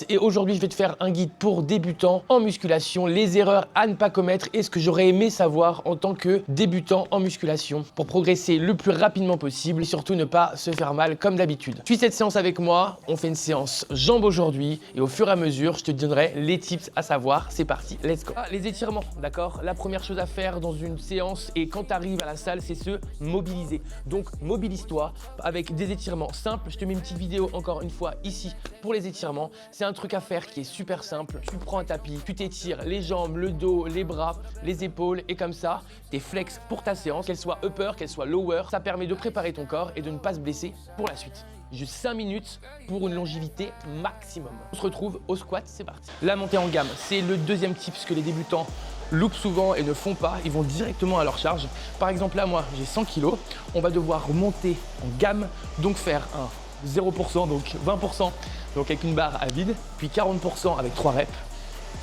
Et aujourd'hui, je vais te faire un guide pour débutants en musculation, les erreurs à ne pas commettre et ce que j'aurais aimé savoir en tant que débutant en musculation pour progresser le plus rapidement possible et surtout ne pas se faire mal comme d'habitude. Suis cette séance avec moi, on fait une séance jambes aujourd'hui et au fur et à mesure, je te donnerai les tips à savoir. C'est parti, let's go. Les étirements, d'accord? La première chose à faire dans une séance et quand tu arrives à la salle, c'est se mobiliser. Donc mobilise-toi avec des étirements simples. Je te mets une petite vidéo encore une fois ici pour les étirements. C'est un truc à faire qui est super simple. Tu prends un tapis, tu t'étires les jambes, le dos, les bras, les épaules et comme ça, tes flex pour ta séance, qu'elle soit upper, qu'elle soit lower, ça permet de préparer ton corps et de ne pas se blesser pour la suite. Juste 5 minutes pour une longévité maximum. On se retrouve au squat, c'est parti. La montée en gamme, c'est le deuxième tip que les débutants loupent souvent et ne font pas. Ils vont directement à leur charge. Par exemple là, moi, j'ai 100 kg. On va devoir monter en gamme, donc faire un 0%, donc 20%, donc avec une barre à vide, puis 40% avec 3 reps,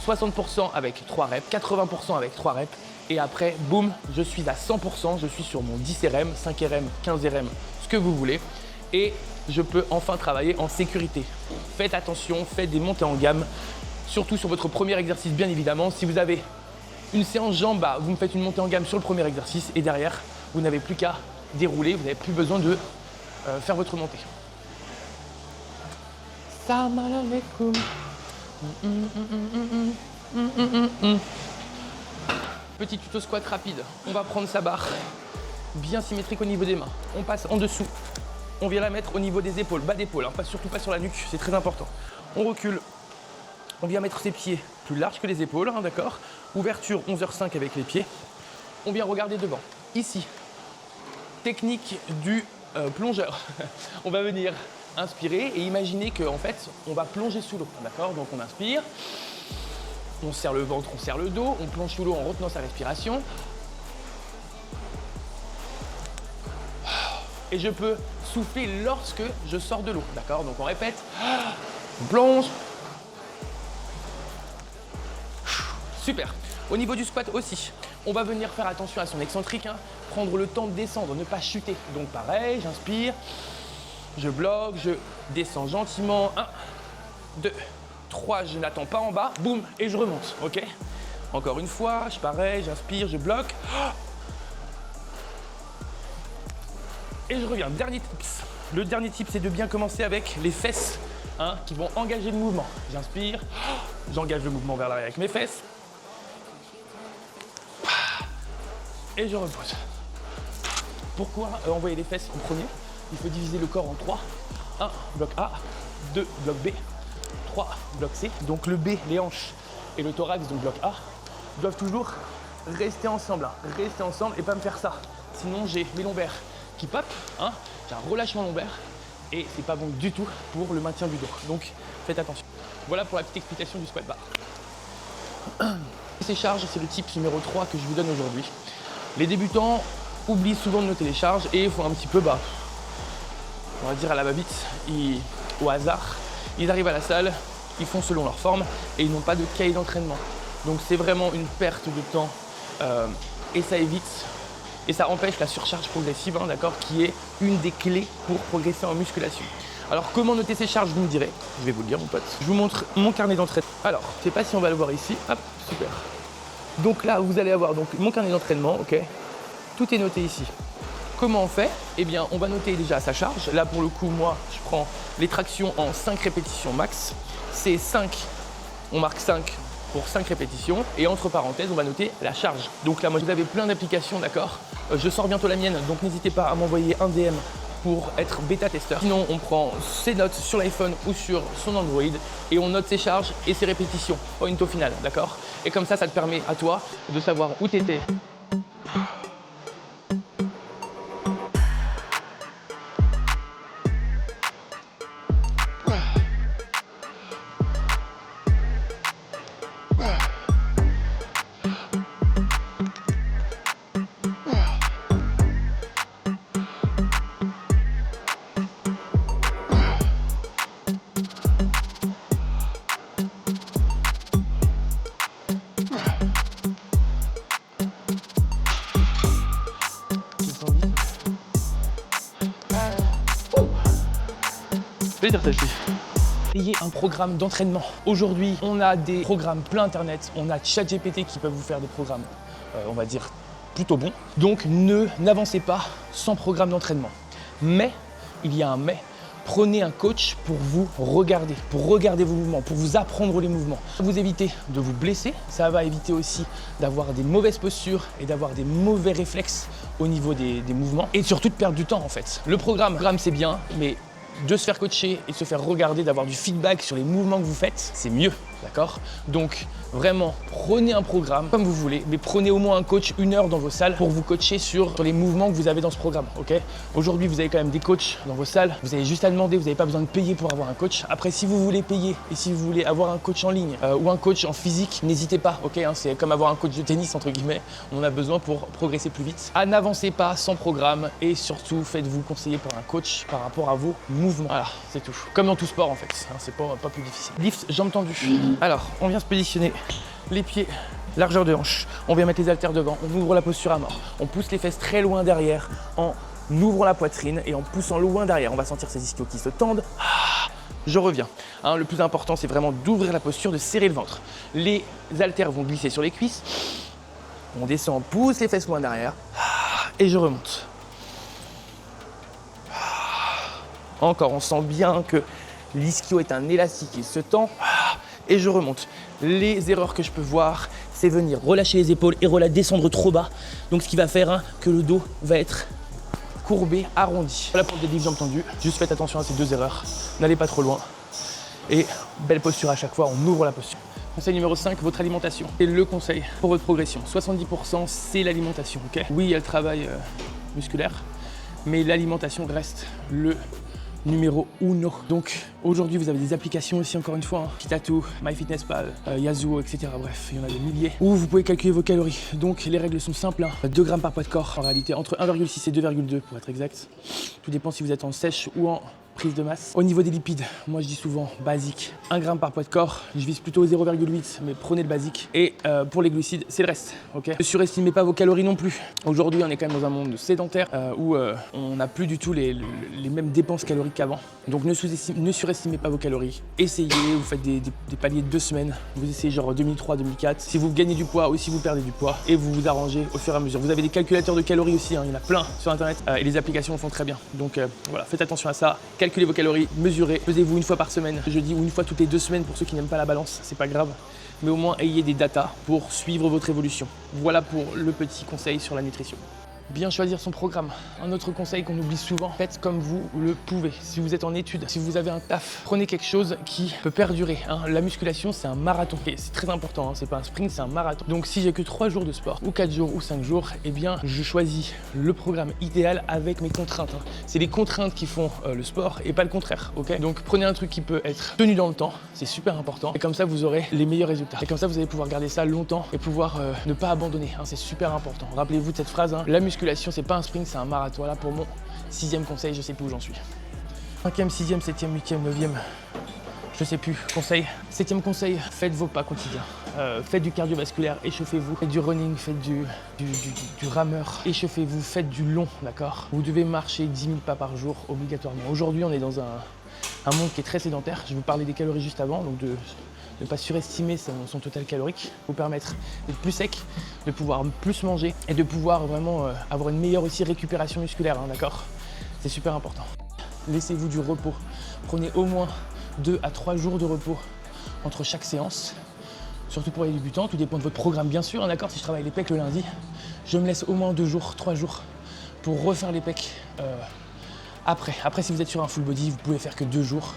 60% avec 3 reps, 80% avec 3 reps, et après, boum, je suis à 100%, je suis sur mon 10 RM, 5 RM, 15 RM, ce que vous voulez, et je peux enfin travailler en sécurité. Faites attention, faites des montées en gamme, surtout sur votre premier exercice, bien évidemment. Si vous avez une séance jambes, bah, vous me faites une montée en gamme sur le premier exercice, et derrière, vous n'avez plus qu'à dérouler, vous n'avez plus besoin de faire votre montée. Salam alaikum. Petit tuto squat rapide. On va prendre sa barre bien symétrique au niveau des mains. On passe en dessous. On vient la mettre au niveau des épaules, bas d'épaule, hein, surtout pas sur la nuque, c'est très important. On recule. On vient mettre ses pieds plus larges que les épaules, hein, d'accord? Ouverture 11h05 avec les pieds. On vient regarder devant. Ici, technique du plongeur. On va venir inspirer et imaginer qu'en fait, on va plonger sous l'eau, d'accord? Donc on inspire, on serre le ventre, on serre le dos, on plonge sous l'eau en retenant sa respiration. Et je peux souffler lorsque je sors de l'eau, d'accord? Donc on répète, on plonge. Super. Au niveau du squat aussi, on va venir faire attention à son excentrique, hein, prendre le temps de descendre, ne pas chuter. Donc pareil, j'inspire, je bloque, je descends gentiment. 1, 2, 3, je n'attends pas en bas, boum, et je remonte, ok? Encore une fois, pareil, j'inspire, je bloque. Et je reviens. Dernier tips. Le dernier tip, c'est de bien commencer avec les fesses, hein, qui vont engager le mouvement. J'inspire, j'engage le mouvement vers l'arrière avec mes fesses. Et je repose. Pourquoi envoyer les fesses en premier? Il faut diviser le corps en 3. 1, bloc A, 2, bloc B, 3, bloc C. Donc le B, les hanches et le thorax, donc bloc A, doivent toujours rester ensemble. Hein. Rester ensemble et pas me faire ça. Sinon, j'ai mes lombaires qui pop, hein. J'ai un relâchement lombaire et c'est pas bon du tout pour le maintien du dos. Donc faites attention. Voilà pour la petite explication du squat bar. Ces charges, c'est le tip numéro 3 que je vous donne aujourd'hui. Les débutants oublient souvent de noter les charges et font un petit peu, on va dire à la va-vite, au hasard. Ils arrivent à la salle, ils font selon leur forme et ils n'ont pas de cahier d'entraînement. Donc c'est vraiment une perte de temps et ça évite et ça empêche la surcharge progressive, hein, d'accord, qui est une des clés pour progresser en musculation. Alors comment noter ces charges, vous me direz? Je vais vous le dire mon pote. Je vous montre mon carnet d'entraînement. Alors, je ne sais pas si on va le voir ici. Hop, super. Donc là, vous allez avoir donc, mon carnet d'entraînement, ok? Tout est noté ici. Comment on fait? Eh bien, on va noter déjà sa charge. Là, pour le coup, moi, je prends les tractions en 5 répétitions max. C'est 5, on marque 5 pour 5 répétitions. Et entre parenthèses, on va noter la charge. Donc là, moi, vous avez plein d'applications, d'accord? Je sors bientôt la mienne, donc n'hésitez pas à m'envoyer un DM pour être bêta-testeur. Sinon, on prend ses notes sur l'iPhone ou sur son Android et on note ses charges et ses répétitions, point au final, d'accord? Et comme ça te permet à toi de savoir où tu étais. Je vais dire celle-ci. ayez un programme d'entraînement. Aujourd'hui, on a des programmes plein internet, on a ChatGPT qui peuvent vous faire des programmes, on va dire, plutôt bons. Donc n'avancez pas sans programme d'entraînement. Mais, il y a un mais, prenez un coach pour vous regarder, pour regarder vos mouvements, pour vous apprendre les mouvements. Ça va vous éviter de vous blesser, ça va éviter aussi d'avoir des mauvaises postures et d'avoir des mauvais réflexes au niveau des mouvements et surtout de perdre du temps en fait. Le programme c'est bien, mais de se faire coacher et de se faire regarder, d'avoir du feedback sur les mouvements que vous faites, c'est mieux, d'accord? Donc vraiment, prenez un programme comme vous voulez, mais prenez au moins un coach 1 heure dans vos salles pour vous coacher sur les mouvements que vous avez dans ce programme, ok? Aujourd'hui, vous avez quand même des coachs dans vos salles, vous avez juste à demander, vous n'avez pas besoin de payer pour avoir un coach. Après, si vous voulez payer et si vous voulez avoir un coach en ligne ou un coach en physique, n'hésitez pas, ok? C'est comme avoir un coach de tennis, entre guillemets, on en a besoin pour progresser plus vite. N'avancez pas sans programme et surtout, faites-vous conseiller par un coach par rapport à vos mouvements. Voilà, c'est tout. Comme dans tout sport en fait, hein, c'est pas plus difficile. Lift, jambes tendues. Alors, on vient se positionner les pieds, largeur de hanche. On vient mettre les haltères devant, on ouvre la posture à mort. On pousse les fesses très loin derrière en ouvrant la poitrine et en poussant loin derrière. On va sentir ces ischios qui se tendent. Je reviens. Hein, le plus important, c'est vraiment d'ouvrir la posture, de serrer le ventre. Les haltères vont glisser sur les cuisses. On descend, on pousse les fesses loin derrière. Et je remonte. Encore, on sent bien que l'ischio est un élastique, il se tend. Et je remonte. Les erreurs que je peux voir, c'est venir relâcher les épaules et descendre trop bas. Donc ce qui va faire que le dos va être courbé, arrondi. Voilà pour le deadlift jambes tendues. Juste faites attention à ces 2 erreurs. N'allez pas trop loin. Et belle posture à chaque fois, on ouvre la posture. Conseil numéro 5, votre alimentation. C'est le conseil pour votre progression. 70% c'est l'alimentation, ok? Oui, il y a le travail musculaire, mais l'alimentation reste le numéro 1. Donc aujourd'hui vous avez des applications aussi, encore une fois, Fitato, MyFitnessPal, Yazoo, etc. Bref, il y en a des milliers où vous pouvez calculer vos calories. Donc les règles sont simples, 2 grammes par poids de corps, en réalité entre 1,6 et 2,2 pour être exact. Tout dépend si vous êtes en sèche ou en prise de masse. Au niveau des lipides, moi je dis souvent basique, 1 gramme par poids de corps. Je vise plutôt 0,8, mais prenez le basique. Et pour les glucides, c'est le reste, ok? Ne surestimez pas vos calories non plus. Aujourd'hui, on est quand même dans un monde sédentaire où on n'a plus du tout les mêmes dépenses caloriques qu'avant. Donc ne surestimez pas vos calories. Essayez, vous faites des paliers de 2 semaines. Vous essayez genre 2003, 2004. Si vous gagnez du poids ou si vous perdez du poids, et vous vous arrangez au fur et à mesure. Vous avez des calculateurs de calories aussi, il y en a plein sur internet et les applications le font très bien. Donc voilà, faites attention à ça. Calculez vos calories, mesurez, pesez-vous 1 fois par semaine, je dis, ou 1 fois toutes les 2 semaines pour ceux qui n'aiment pas la balance, c'est pas grave, mais au moins ayez des datas pour suivre votre évolution. Voilà pour le petit conseil sur la nutrition. Bien choisir son programme. Un autre conseil qu'on oublie souvent, faites comme vous le pouvez. Si vous êtes en études, si vous avez un taf, prenez quelque chose qui peut perdurer. La musculation, c'est un marathon. C'est très important, c'est pas un sprint, c'est un marathon. Donc si j'ai que 3 jours de sport, ou 4 jours, ou 5 jours, eh bien je choisis le programme idéal avec mes contraintes. C'est les contraintes qui font le sport et pas le contraire, ok? Donc prenez un truc qui peut être tenu dans le temps, c'est super important. Et comme ça, vous aurez les meilleurs résultats. Et comme ça, vous allez pouvoir garder ça longtemps et pouvoir ne pas abandonner. C'est super important. Rappelez-vous de cette phrase, la musculation, c'est pas un sprint, c'est un marathon. Voilà pour mon 6e conseil, je sais plus où j'en suis. 5e, 6e, 7e, 8e, 9e, je sais plus. Conseil. 7e conseil, faites vos pas quotidiens. Faites du cardiovasculaire, échauffez-vous. Faites du running, faites du rameur, échauffez-vous, faites du long, d'accord? Vous devez marcher 10 000 pas par jour obligatoirement. Aujourd'hui, on est dans un monde qui est très sédentaire. Je vous parlais des calories juste avant, donc de ne pas surestimer son total calorique, vous permettre d'être plus sec, de pouvoir plus manger et de pouvoir vraiment avoir une meilleure aussi récupération musculaire, d'accord? C'est super important. Laissez-vous du repos. Prenez au moins 2 à 3 jours de repos entre chaque séance, surtout pour les débutants, tout dépend de votre programme bien sûr, d'accord? Si je travaille les pecs le lundi, je me laisse au moins 2 jours, 3 jours pour refaire les pecs après. Après, si vous êtes sur un full body, vous pouvez faire que 2 jours.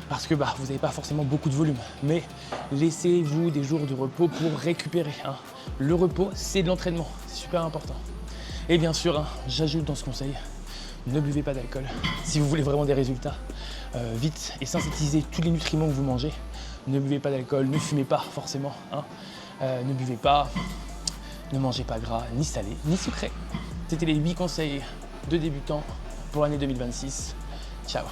Parce que vous n'avez pas forcément beaucoup de volume, mais laissez-vous des jours de repos pour récupérer. Le repos, c'est de l'entraînement, c'est super important. Et bien sûr, j'ajoute dans ce conseil, ne buvez pas d'alcool. Si vous voulez vraiment des résultats vite et synthétiser tous les nutriments que vous mangez, ne buvez pas d'alcool, ne fumez pas forcément, ne buvez pas, ne mangez pas gras, ni salé, ni sucré. C'était les 8 conseils de débutants pour l'année 2026. Ciao.